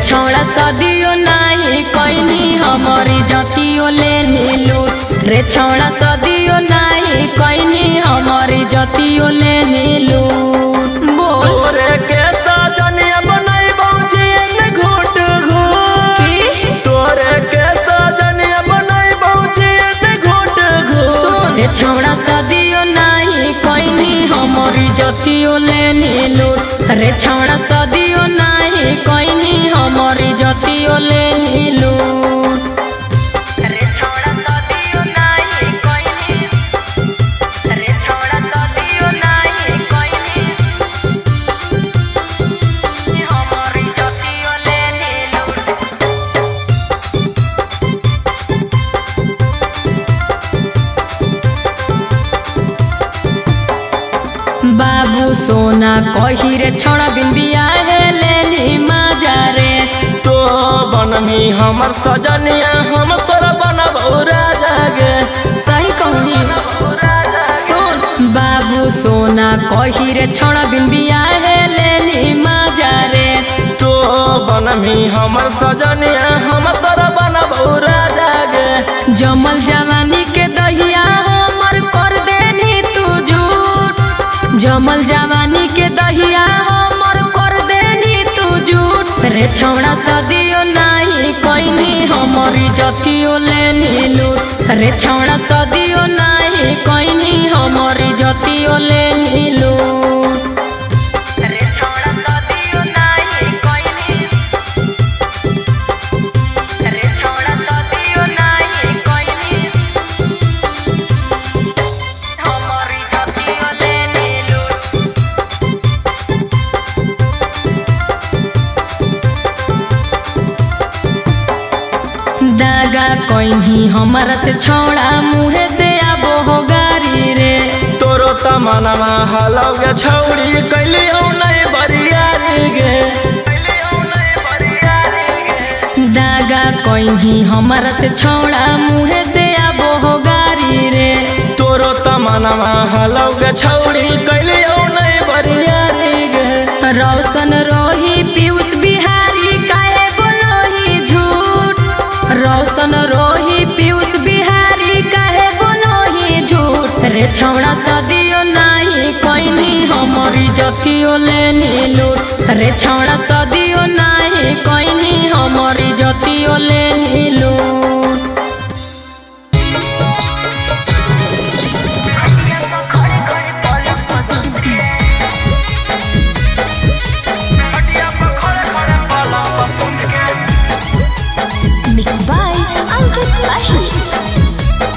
छौड़ा सदियो नहीं कैनी हमारी जतियो लेनी लूट रे छौड़ा सदियो नहीं कैनी हमारी जतियो लेनी लूट। बोल तोरे के सजनिया बनैबौ जियन घुट घुट तोरे के सजनिया बनैबौ जियन घुट घुट रे छौड़ा सदियो नहीं कैनी हमारी जतियो लेनी लूट रे छौड़ा सदियो नहीं कैनी हमारी जतियो लेनी लूट। रे छौड़ा सदियो नहीं कैनी रे छौड़ा सदियो नहीं कैनी हमारी जतियो लेनी लूट। बाबू सोना कही रे छौड़ा बिन बियाहे लेनी मजा रे तो बनमी हमर सजनिया हम तोरा बनबौ राजा गे। सही कहनी सुन बाबू सोना कही रे छौड़ा बिन बियाहे लेनी मजा रे तो बनमी हमर सजनिया हम तोरा बनबौ राजा गे। जमल जवानी के दहिया हमर कर देनी तू झूठ जमल जवानी के दहिया हमर कर देनी तू झूठ रे छौड़ा सदियो नहीं कैनी हमारी जतियो लेनी लूट रे छौड़ा सदियो नहीं कैनी हमारी जतियो लेनी लूट। रे छौड़ा सदियो नहीं कैनी रे छौड़ा सदियो नहीं कैनी हमारी जतियो लेनी लूट। दागा कहीं हमारा से छौड़ा मुँहे से आबो हो गारी रे तोरो तमनमा हलौगे छौड़ी कैलियौ नहीं बरियारी गे। दागा कहीं हमारा से छौड़ा मुँहे से आबो हो गारी रे तोरो तमनमा हलौगे छौड़ी कैलियौ नहीं बरियारी गे। रोशन रोही पीयूष बिहारी काहे बोलोही झूठ रोशन रोही पीयूष बिहारी काहे बोलोही झूठ रे छौड़ा सदियो नहीं कैनी हमारी जतियो लेनी लूट रे छौड़ा सदियो नहीं कैनी हमारी जतियो लेनी लूट। Mixed by Ankit Ahi.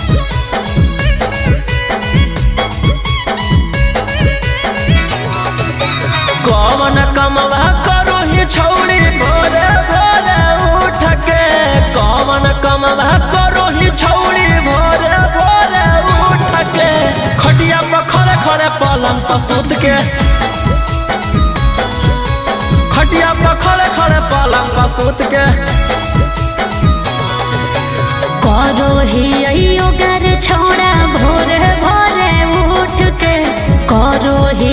कौन कमवा करो ही छौड़ी भोरे भोरे उठ के कौन कमवा करो ही छौड़ी भोरे भोरे उठ के खटिया पर खड़े खड़े पलंग पर सुत के खटिया पर खड़े खड़े पलंग पर सुत के करो ही योगर छौड़ा भोरे भोरे उठ के करो ही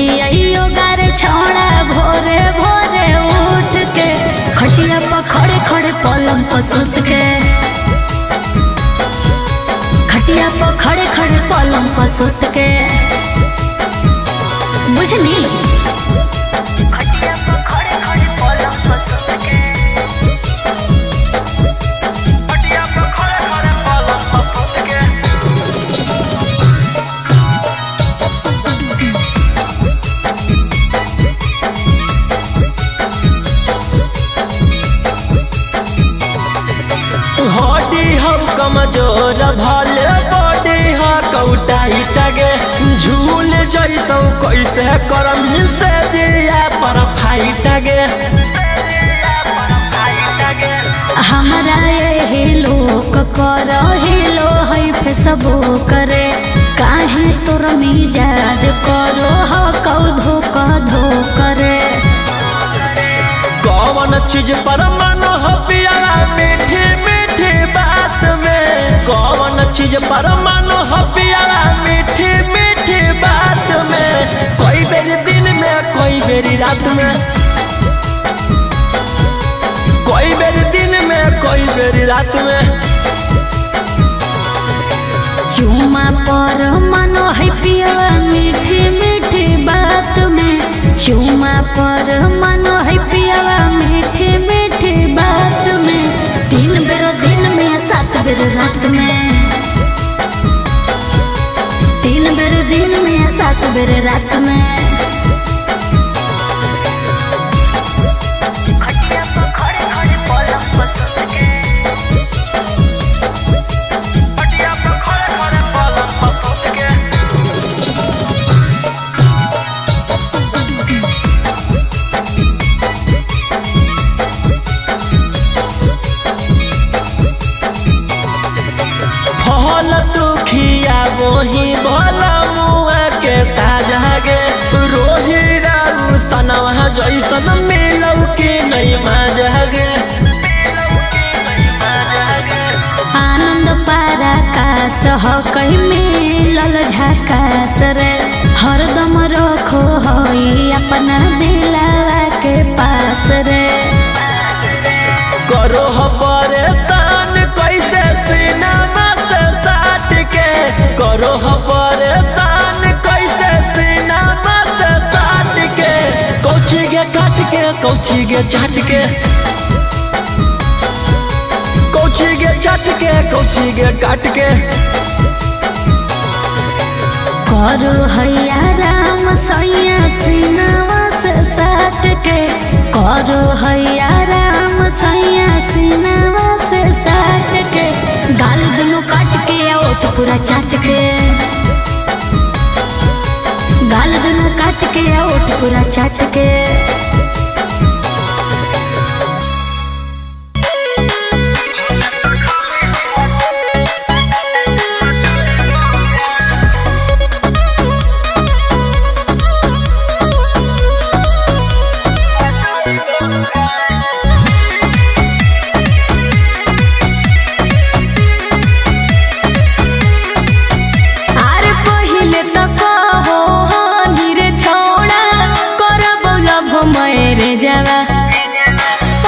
योगर छौड़ा भोरे भोरे उठ के खटिया पर खड़े खड़े पलंग पर सुत के खटिया पर खड़े खड़े पलंग पर सुत के बुझली खटिया पर खड़े खड़े पलंग पर सुत के खटिया पर खड़े खड़े पलंग पर सुत के हड्डी हम कमजोर भले बॉडी हा कौटाई टगे झूल जैतौ कैसे करम से जिया पर फाइट गे। हमारा ये लोक कर हिलो है फेसबुक करे काहे तोर मिजाज करो ह कौधो कधो करे कौन चीज पर मन हो पियाला मीठी मीठी बात में कौन चीज पर मन हो पियाला मीठी मीठी बात में कोई बेरी दिन में कोई बेरी रात में कोई फल तू खिया वही भला मुआ के ताजा गे रोही रारू सनवा जैसन मिलौ के नहीं मजा गे। आनंद पराकाश हो कहीं मिलल झकास रे हरदम रखो होई अपना दिलावा के पास रे। करो हो परेशान कैसे सीनामा से साट के करो हो परेशान कैसे सीनामा से साट के कौची गे काट के कौची गे चाट के कौची गे चाट के कौची गे काट के करो हैया राम सैया सीनावा से साट के करो हैया राम सैया सीनावा से साट के गाल दुनु काट के ओठ पूरा चाट के गाल दुनु काट के ओठ पूरा चाट के। मेरे जावा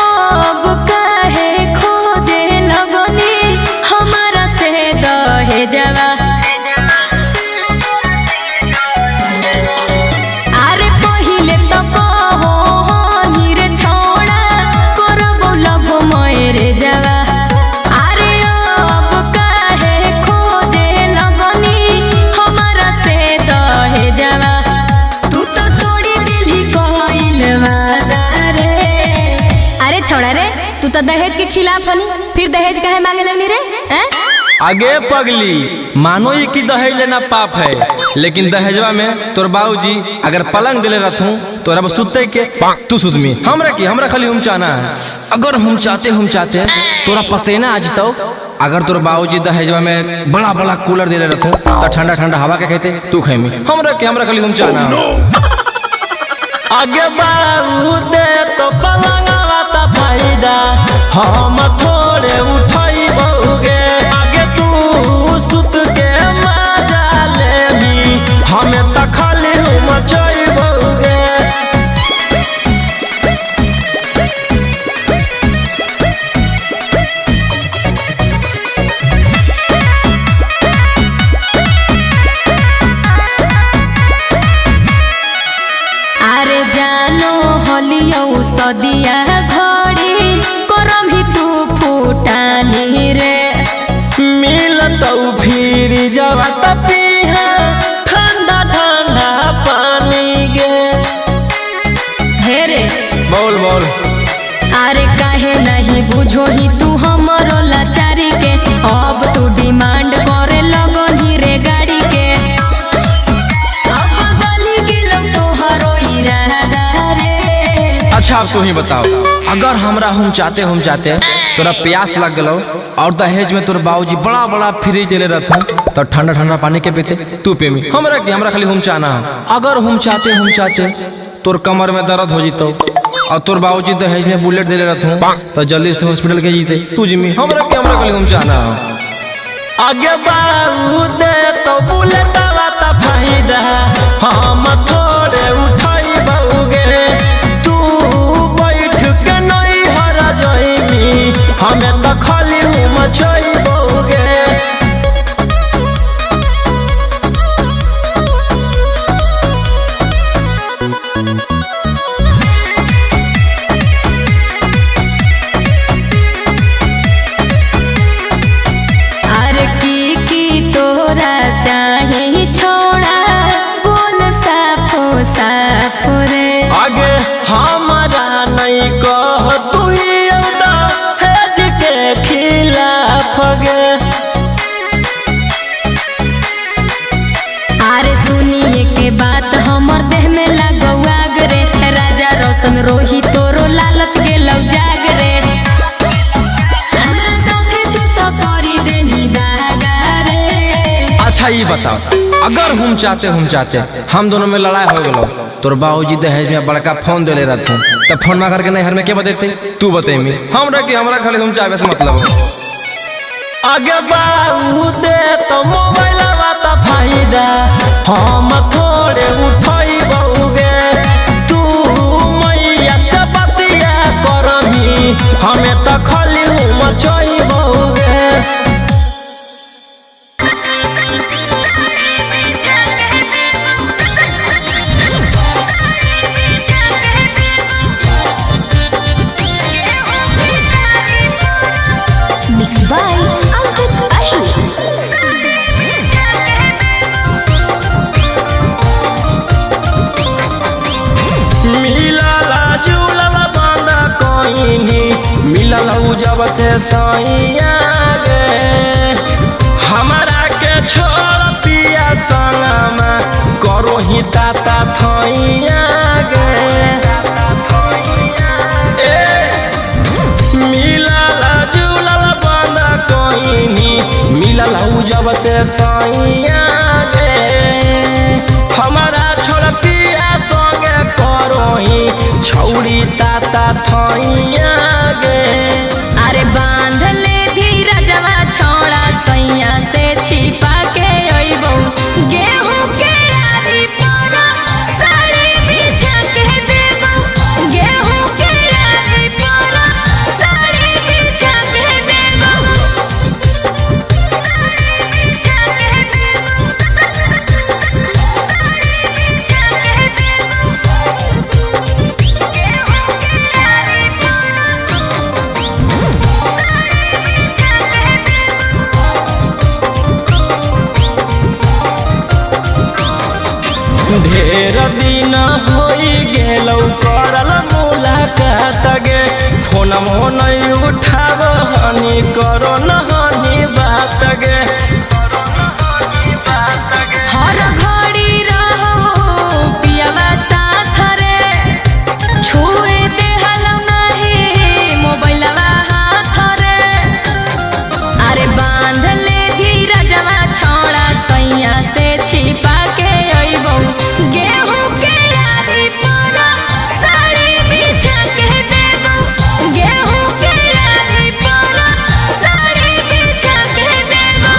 अब काहे खोजे लगनी हमारा से दहे जावा। अरे पहिले तो कहो नीरे छोड़ा करबो लभ मेरे जावा। अरे अब काहे खोजे लगनी हमारा से दहे जावा। तू तो तोड़ी दिल अरे छोड़ा रे तू तो दहेज के खिलाफ बनी फिर दहेज काहे मांगे लगनी रे हैं? आगे पगली मानो ये कि दहेज लेना पाप है लेकिन दहेजवा में तोर बाबूजी अगर पलंग दिले रहूं तोरा बस सुते के तू सुतमी हमरा खाली हम चाहना है। अगर हम चाहते तोरा पसेना आ जितो अगर तोर बाबूजी दहेजवा में बड़ा बड़ा कूलर दिले रहूं तो ठंडा ठंडा हवा के कहते तू खेमी हमरा खाली हम चाहना आगे बाबू दे तो पलंगवा ता फायदा हम थोड़े उठाई बहुगे आगे तू सुत के मजा लेबी हमें त खाली मचाई बहुगे। अरे जानो हलियो सदिया घड़ी करम ही तू फूटानी रे मिलतौ फिर जवा पीहा ठंडा ठंडा पानी गे। हे रे बोल अरे काहे नहीं बुझो ही तू हमरो लाचारी के अब तू डिमांड करे लगनी रे गाड़ी के। अच्छा अब तू ही बताओ अगर हमरा हम चाहते तोरा प्यास लग गलो और दहेज में तोर बाबूजी बड़ा बड़ा फ्रिज दिले रहूं तो ठंडा ठंडा पानी के पीते तू पेमी हमरा खाली हम चाहना अगर हम चाहते तोर कमर में दर्द हो जीतो और तोर बाबूजी दहेज में बुलेट दिले रहूं तो जल्दी से हॉस्पिटल के जीते तू जिमी हमरा खाली हम चाहना आगे बाबू दे तो बुलेट वाता फायदा हम थोड़े उठाई बहुगे तू बैठ के नहीं हरा जाइमी हमें तो खाली मचाई बहुगे। अरे की तोरा चाहे छोड़ा बोल साफो रे आगे हमारा नहीं कह तू ही हेज के खिलाफ तोरो लालच गेलौ जाग रे हमरा साथे तू तो करी देनी दागा रे। अच्छा ये बताओ, अगर हम चाहते हम दोनों में लड़ाई हो गलो, तोर बाबूजी दहेज में बड़का फोन देले रहते, तब फोन में करके नहीं हर में क्या बतेते तू बते मी हमरा खाली हम चाहे से मतलब आगे बाबू दे तो मोबाइल बात फायदा हम थोड़े उठाई बहुगे तू मैया से बतिया करमी हमें तो खाली हम मचाई बहुगे। मिलल जब से सैया गे हमारा के छोड़ पिया संगमा करो ही ताता थैया गे मिलल जुलल बंद कोइनी मिलल जब से सैया गे हमारा छोड़ पिया संगे करो ही छौड़ी ताता थैया गे। अरे बांध ले धीरजवा छोड़ा सैया से छिपा के अइबो गेहूं के आरी पर साड़ी बिछा के देबो गेहूं के आरी पर साड़ी बिछा के देबो ढेर दिन होई गेलौ करल मुलाकात गे फोन नहीं उठाब हनी करो न हनी बात गे हर घड़ी रहो पियावा साथ रे छुए देहलौ नहीं मोबाइलवा हाथ रे। अरे बांध ले धीरजवा छोड़ा सैया से छिपा के अइबो गेहूं के आरी पर साड़ी बिछा के देबो गेहूं के आरी पर साड़ी बिछा के देबो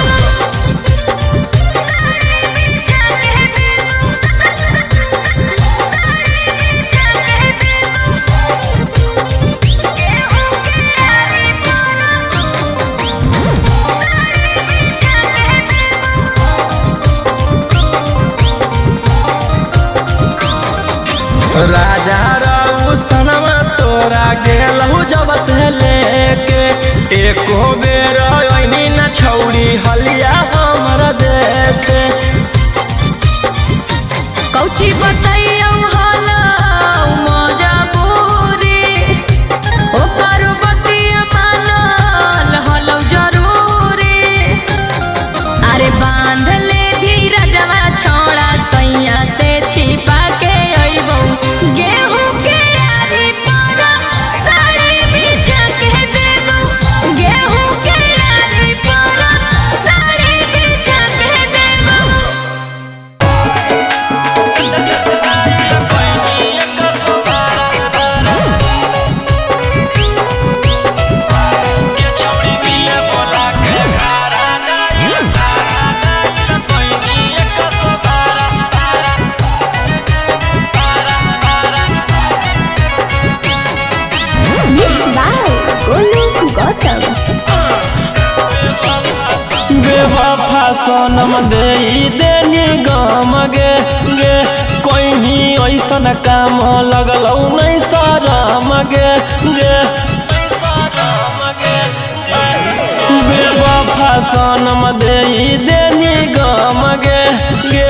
राजा रउसनवा तोरा गेलहु जब से लेके एको बेर ओइनी न छौड़ी हलिया हमरा देखे कौची बताइयो हलो मजबूरी ओकर बतिया मानल हलो जरूरी। अरे बांध ले धीरजवा छोड़ा सैया से छिपा के अइबो गेहूं के आरी पर साड़ी बिछा के देबो गेहूं के आरी पर साड़ी बिछा के देबो। बेवफा सनम देई देनी गम गे गे कोई ही ऐसन काम लगलौ नहीं शरम गे गे बेवफा सनम देई देनी गम गे गे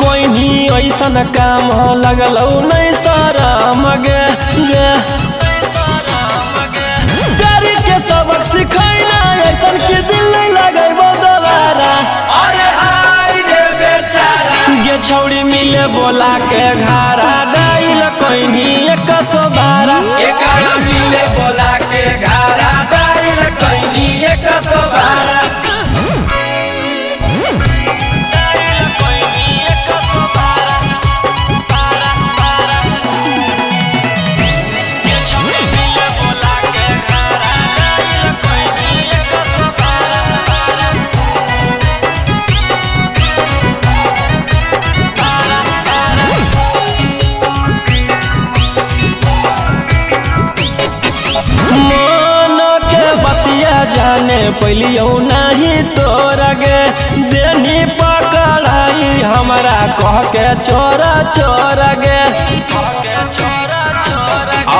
कोई ही ऐसन काम लगलौ नहीं शरम गे गे प्यारी के सबक सिखैना ऐसन के दिल नहीं लगैबो दोबारा। अरे हाय रे बेचारा गे छौड़ी मिले बोला के घारा डाइल कोइनी 112 पलियो नहीं तोरा गे देनी पकड़ाई हमारा कह के चोरा चोरा गे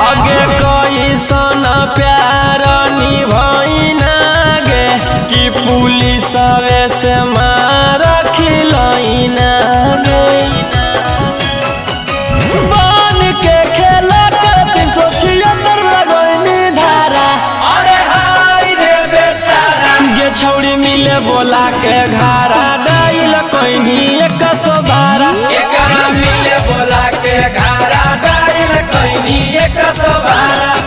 आगे कैसन प्यार निभाइना गे कि पुलिस से मार खिलैना गे बन के खेला करती सोचियतर लगैनी धारा अरे हाय रे बेचारा गे छौड़ी मिले बोला के घारा डाइल कोइनी 112 एकरा मिले बोला के घारा डाइल कोइनी 112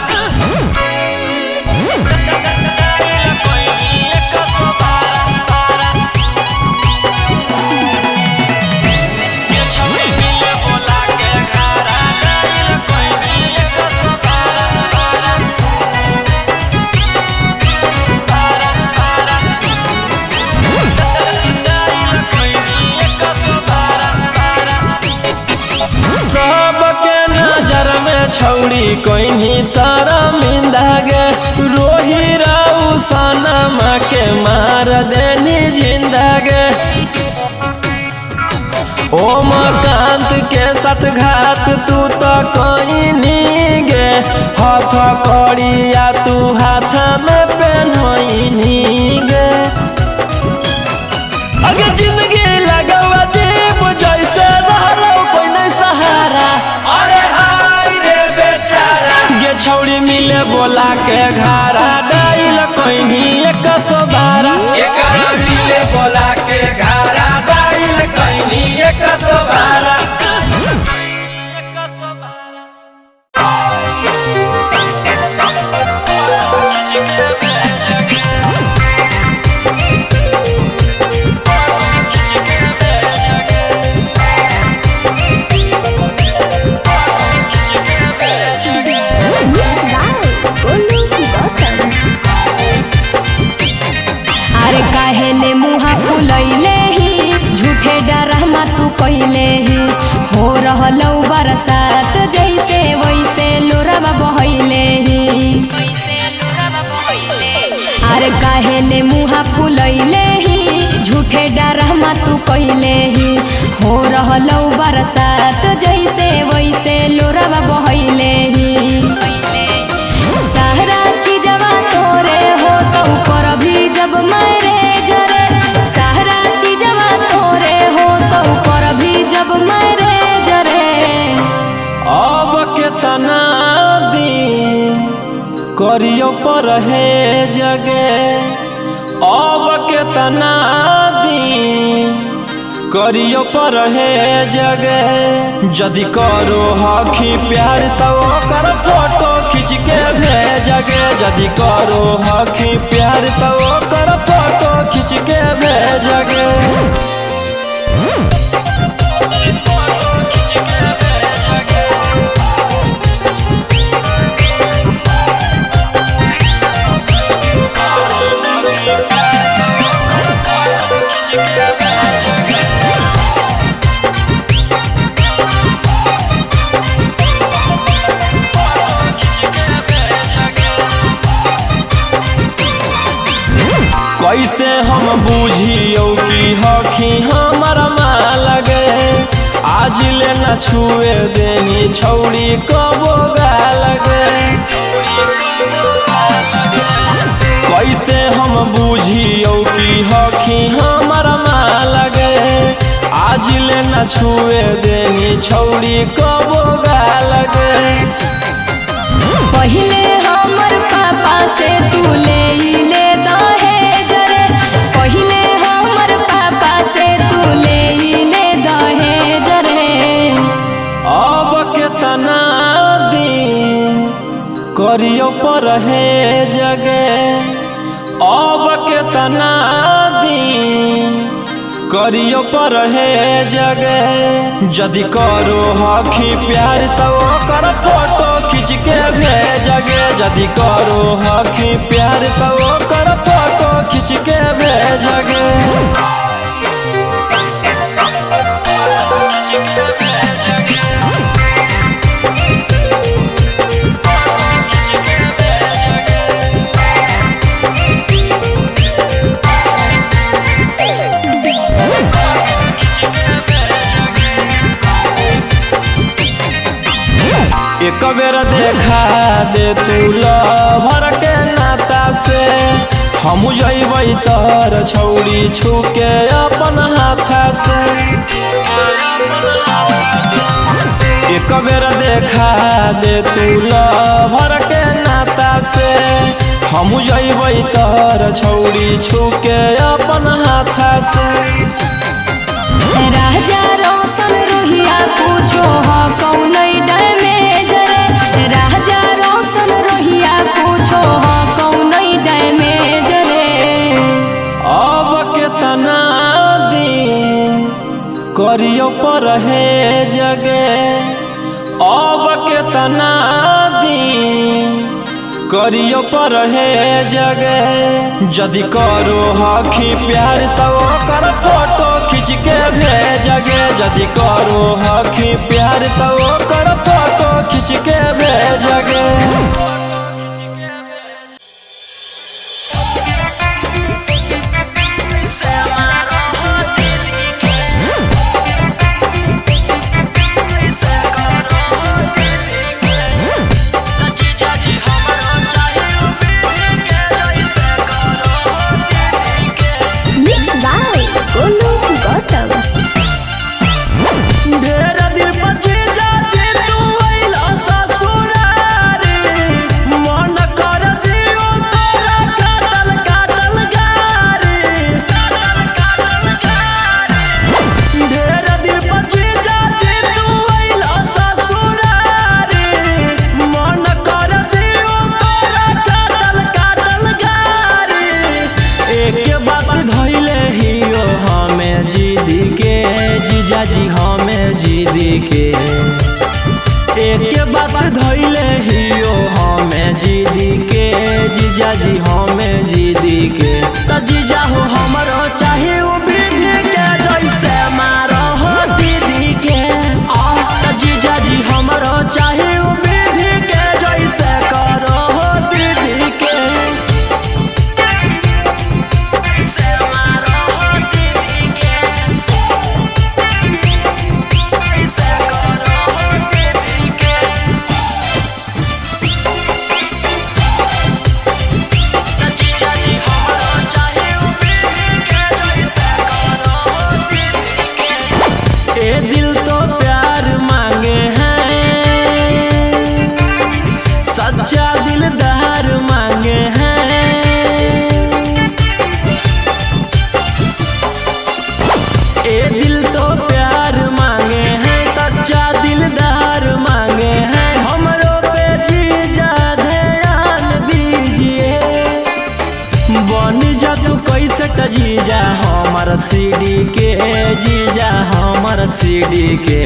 छौड़ी कोइनी शर्मिंदा गे रोही राउ सनमा के मार देनी जिंदा गे ओमकांत के साथ घात तू तो कोइनी गे हाथ कड़िया तू हाथ में पहनोइनी गे अगे जिंदगी लगवा जीव जैसे रहलो कोई नहीं सहारा छौड़ी मिले बोला के घारा डाइल कोइनी 112 एकरा मिले बोला के घारा डाइल कोइनी 112 काहेले मुहा फुलैले ही झूठे डरमा तू कैले ही हो रहलौ बरसात जैसे वैसे लोरवा बहैले ही अरे काहेले मुहा फुलैले ही झूठे डरमा तू कैले ही हो रहलौ बरसात जैसे वैसे लोरवा बहैले ही सारा चीजवा तोरे हो तो पर भी जब मेरे सारा चीजवा तोरे हो तो पर भी जब मेरे जरे अब केतना दिन करियो पर है जगे अब केतना दिन करियो पर है जगे जदि करो हखी प्यार तो कर फोटो खींच के भेजगे जदि करो हखी प्यार तो कर फोटो खींच के भेजगे कैसे हम बुझियो कि हखी हमारा माल गे आज ले न छुए देनी छौड़ी कबो गाल गे कैसे हम बुझियो कि हखी हमारा माल गे आज ले न छुए देनी छौड़ी कबो गाल गे पहले हमर पापा से तू ले दहेज रे पहले हमर पापा से तू ले दहेज रे अब केतना दिन करियो पर है जगे अब केतना दिन करियो पर है जगे जदि करो हखी प्यार तो कर फोटो खींच के भेजगे जदि करो हखी प्यार तो कर फोटो खींच के भेजगे हम जइबै तर छौड़ी छुके अपन हाथा से एक बेर देखा दे तू लभर के नाता से हम जइबै तर छौड़ी छुके अपन हाथा से राजा रोशन रोहिया पूछो हा कौन डैमेज रे राजा रोशन रोहिया पूछो हा कौन डैमेज रे अब केतना दिन करियो पर है जगे अब केतना दिन करियो पर है जगे जदि करो हखी प्यार तो कर फोटो खींच के भेजगे जदि करो हखी प्यार तो कर फोटो खींच के भेजगे जीजाजी हमें जिदी के एक बात धैले हियो हमें जिदी के जीजाजी हमें जिदी के तो जीजा हो हमरो चाहे वो विधि के जैसे मारो हो दीदी के तो जीजाजी हमरो चाहे वो विधि के जैसे करो हो दीदी के दिल तो प्यार मांगे हैं सच्चा दिलदार मांगे हैं दिल तो प्यार मांगे हैं सच्चा दिलदार मांगे हैं हमरो पे जीजा ध्यान दीजिए बन जा तू कैसे त जीजा हमर सीढ़ी के जीजा हमर सीढ़ी के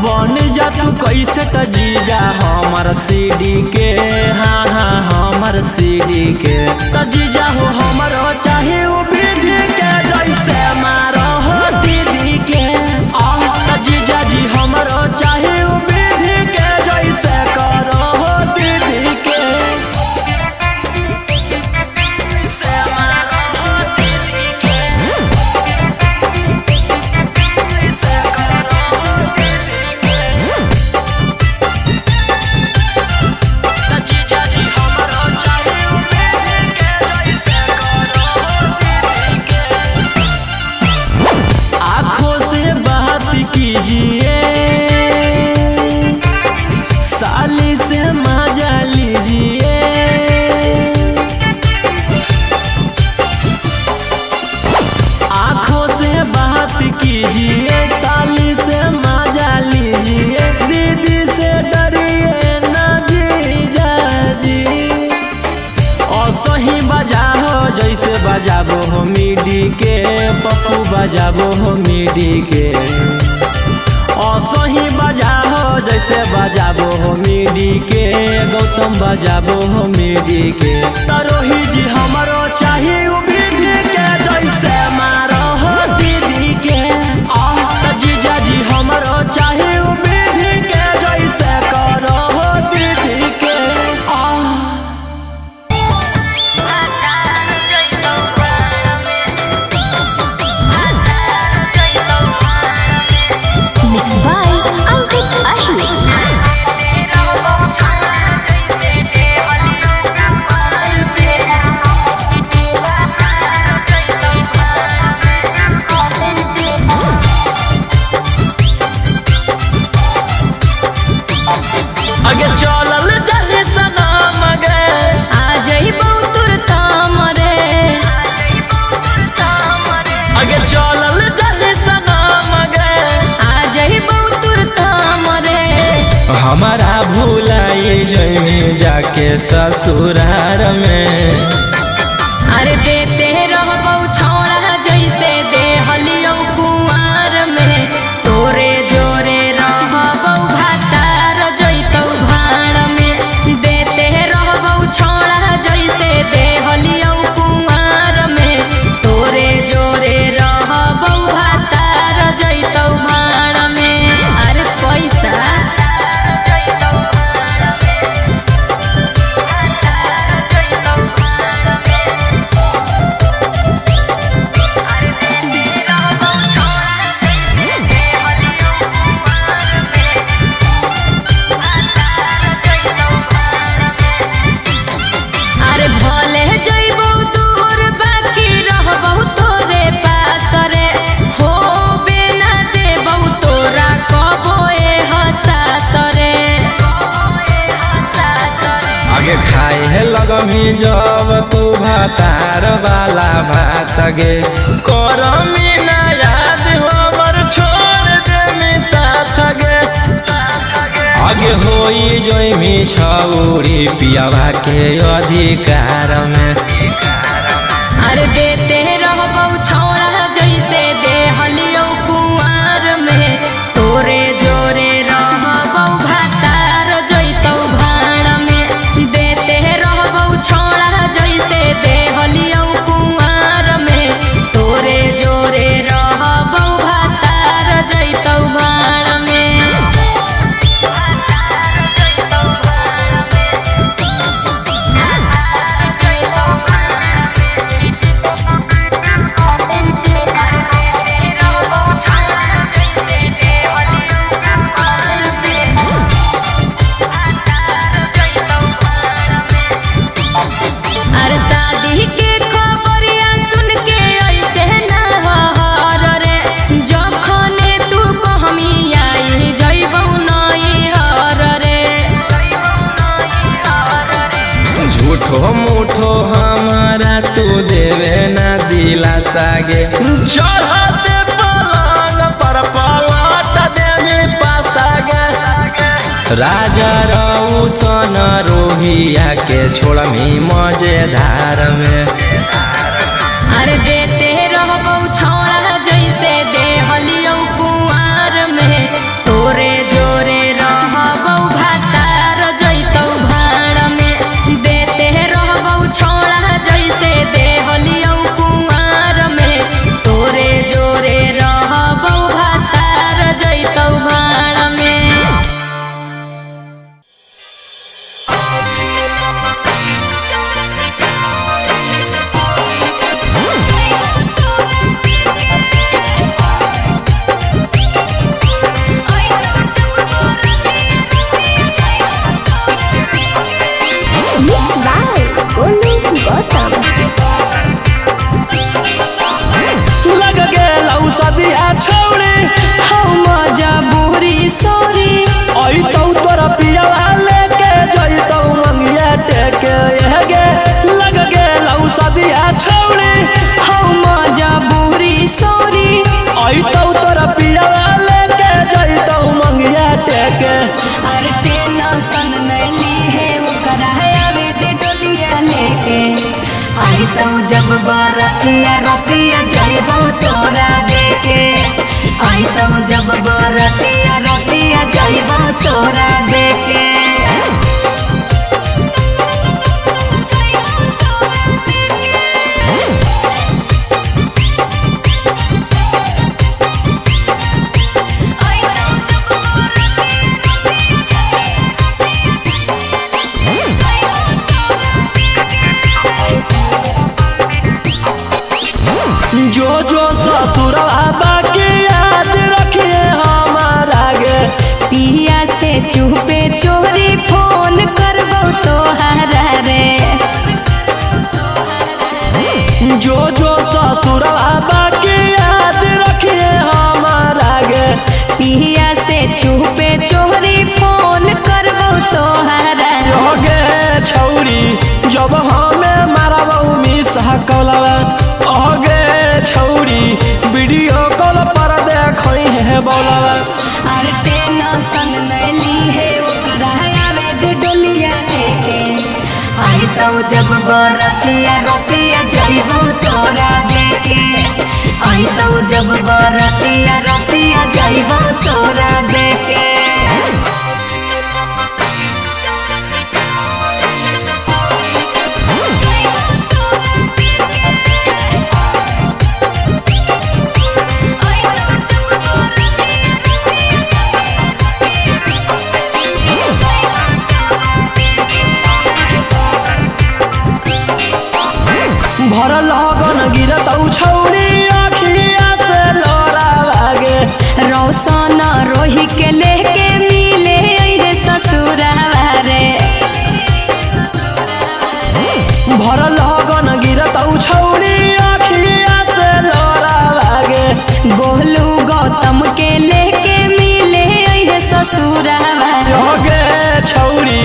बन जा तू कैसे त जीजा हमर सीढ़ी के हाँ हाँ हमर सीढ़ी के त जीजा हो हमर चाहे वो विधि के जैसे मारो हो दीदी के त जीजा जी हमर चाहे वो विधि के जैसे करो हो दीदी के कीजिए साली से मजा लीजिए आँखों से बात कीजिए साली से मजा लीजिए दीदी से डरिए ना जीजा जी असही बजाओ जैसे बजाबो हो मिडी के पप्पू बजाबो हो मिडी के असही बजाओ जैसे बजाबो हो मिडी के गौतम बजाबो हो मिडी के तरोही जी हमरो चाहिए विधि के जैसे मारो हो दीदी के जीजा जी हमरो चाहिए विधि के जैसे करो हो दीदी के जाके ससुरार में। अरे देते रहबौ छौड़ा जैसे देहलियौ कुंवार में, तोरे जोरे रहबौ भातार जैतौ भाड़ में। देते रहबौ छौड़ा जैसे देहलियौ कुंवार में, तोरे जोरे रहबौ भातार जैतौ भाड़ में। अरे पैसा खाए लगमी जब तू भातार वाला भात गे, करमी ना याद हमर छोड़ दे साथ गे। आगे होई जोइमी छौरी पियावा के अधिकार में। अरे देते रहबौ छौड़ा जैसे देहलियौ कुंवार में, तोरे जोरे रहबौ भातार जैतौ भाड़ में। देते रहबौ छौड़ा जैसे देहलियौ कुंवार में, तोरे जोरे रहबौ भातार जैतौ भाड़ में। मुठो हमारा तू देवे ना दिलासा गे, चढ़ते पलंग पर पलट देवी पासा गे। राजा रौशन रोहिया के छोड़मी मजेदार में। अरे देते रहबौ छौड़ा जैसे देहलियौ कुंवार में, तोरे जोरे रहबौ भातार जैतौ भाड़ में। देते रहबौ छौड़ा जैसे देहलियौ कुंवार में, तोरे जोरे रहबौ भातार जैतौ भाड़ में। लग गेलौ सदिया छौरी हम मजबूरी सोरी, अइतौ तोरा पियावा लेके जइतौ मंगिया टेके गे। लग गेलौ सदिया छौरी हम मजबूरी सोरी, अइतौ तोरा पियावा लेके जइतौ मंगिया टेके। अरे टेंशन नैली है ओकरा आवे दे डोलिया लेके, आइतौ जब बरतिया रतिया जइबौ तोरा देके। आइतौ जब बरतिया रतिया जइबौ तोरा देके। जो जो ससुरवा बाकी याद रखिए हमारा गे, पिया से चुपे चोरी फोन करबौ तोहरा रे। जो जो ससुरवा बाकी याद रखिए हमारा गे, पिया से चुपे चोरी फोन करबौ तोहरा गे। छौरी जब हमें मारबौ मिसा कलवा, अगे छौरी वीडियो कॉल पर देखई है बोलवा। अरे टेंशन नैली है ओकरा आवे दे डोलिया लेके, तो जब बरतिया रतिया जाइबो तोरा देखे आई तो जब बरतिया रतिया जाइबो तोरा देखे भरल लगन गिरत छौरी अखिया से लोरा लागे रौशन रोही के लेके मिले ससुरावा रे भरल लगन गिरत छौरी अखिया से लोरा लागे गोलू गौतम के लेके मिले ससुरावा गे छौरी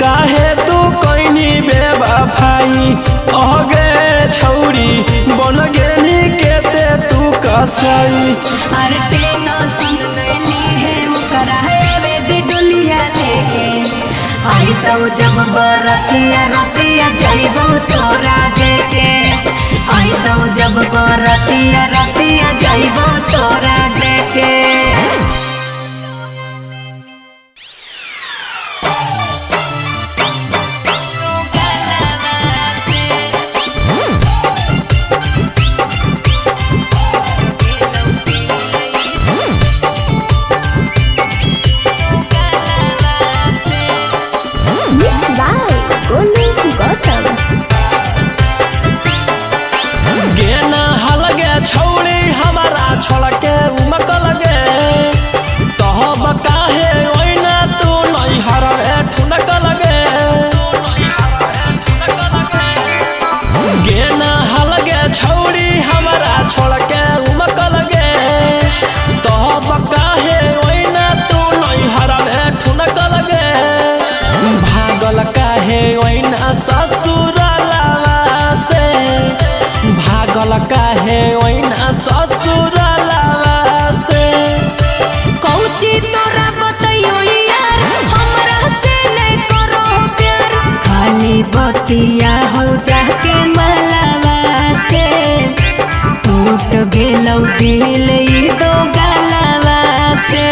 काहे तू कोइनी बेवफाई अगे छौरी बन गेली केते तू कसई अरे टेनो संग गइली है मुकरा वेद डोलिया लेके आई तो जब बरतिया रतिया जाइबो तोरा देखे आई तो जब बरतिया रतिया जाइबो तोरा देखे गेना हलगे छौरी हमारा छोड़ के उमक लगे तहब काहे ओइना तू नहीं हरवे ठुनक लगे गेना हलगे छौरी हमारा छोड़ के उमक लगे तहब काहे ओइना तू नहीं हरवे ठुनक लगे भागल काहे ओइना ससुराला से भागल काहे ओइना ससुराला से कौची तोरा बतइयो यार हमरा से नहीं करो प्यार खाली बतिया हो जाके मलावा से टूट गेलौ दिल ई दो गलावा से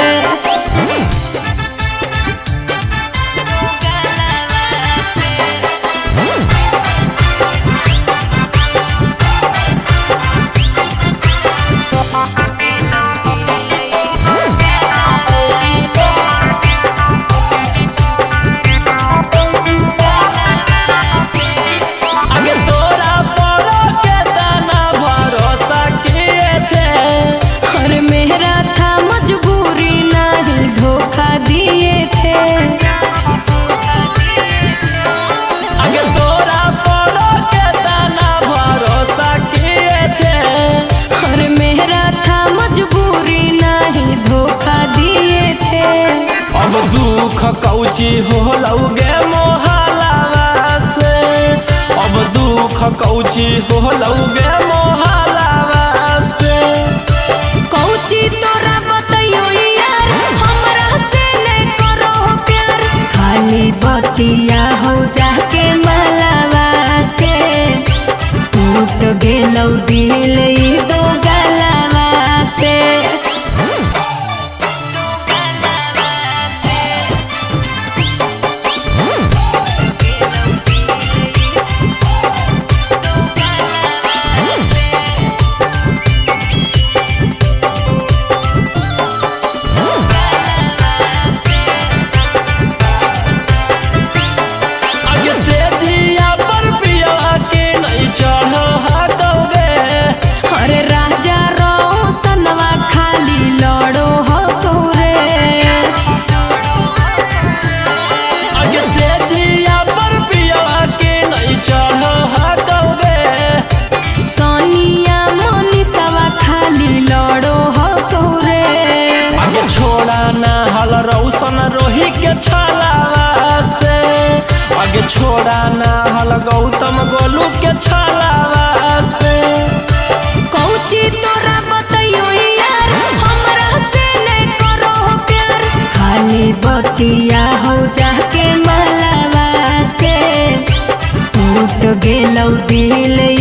आगे तोरा पड़ो के दाना भरोसा किए थे और मेरा था मजबूरी नहीं धोखा दिए थे आगे तोरा पड़ो के दाना भरोसा किए थे और मेरा था मजबूरी नहीं धोखा दिए थे अब दुख कौची हो लौगे मोहलावा से अब दुख कौची हो लौगे मोहलावा से कौची तोरा बतइयो यार हमरा से नहीं करो प्यार खाली बतिया हो जाके मलावा से टूट गेलौ दिल ई दो गलावा से आगे से जिया पर पिया के नहीं चढ़ हकौगे अरे राजा रोशनवा खाली लड़ो हो तोरे आगे से जिया पर पिया के नहीं चढ़ हकौगे सोनिया मोनिसवा खाली लड़ो हो तोरे आगे छोड़ा ना हल रौशन रोही के छलावा से आगे छोड़ा ना हल गौतम गोलू के छलावा से कौची तोरा बतइयो यार हमरा से नहीं करो प्यार खाली बतिया हो जाके मलावा से दिल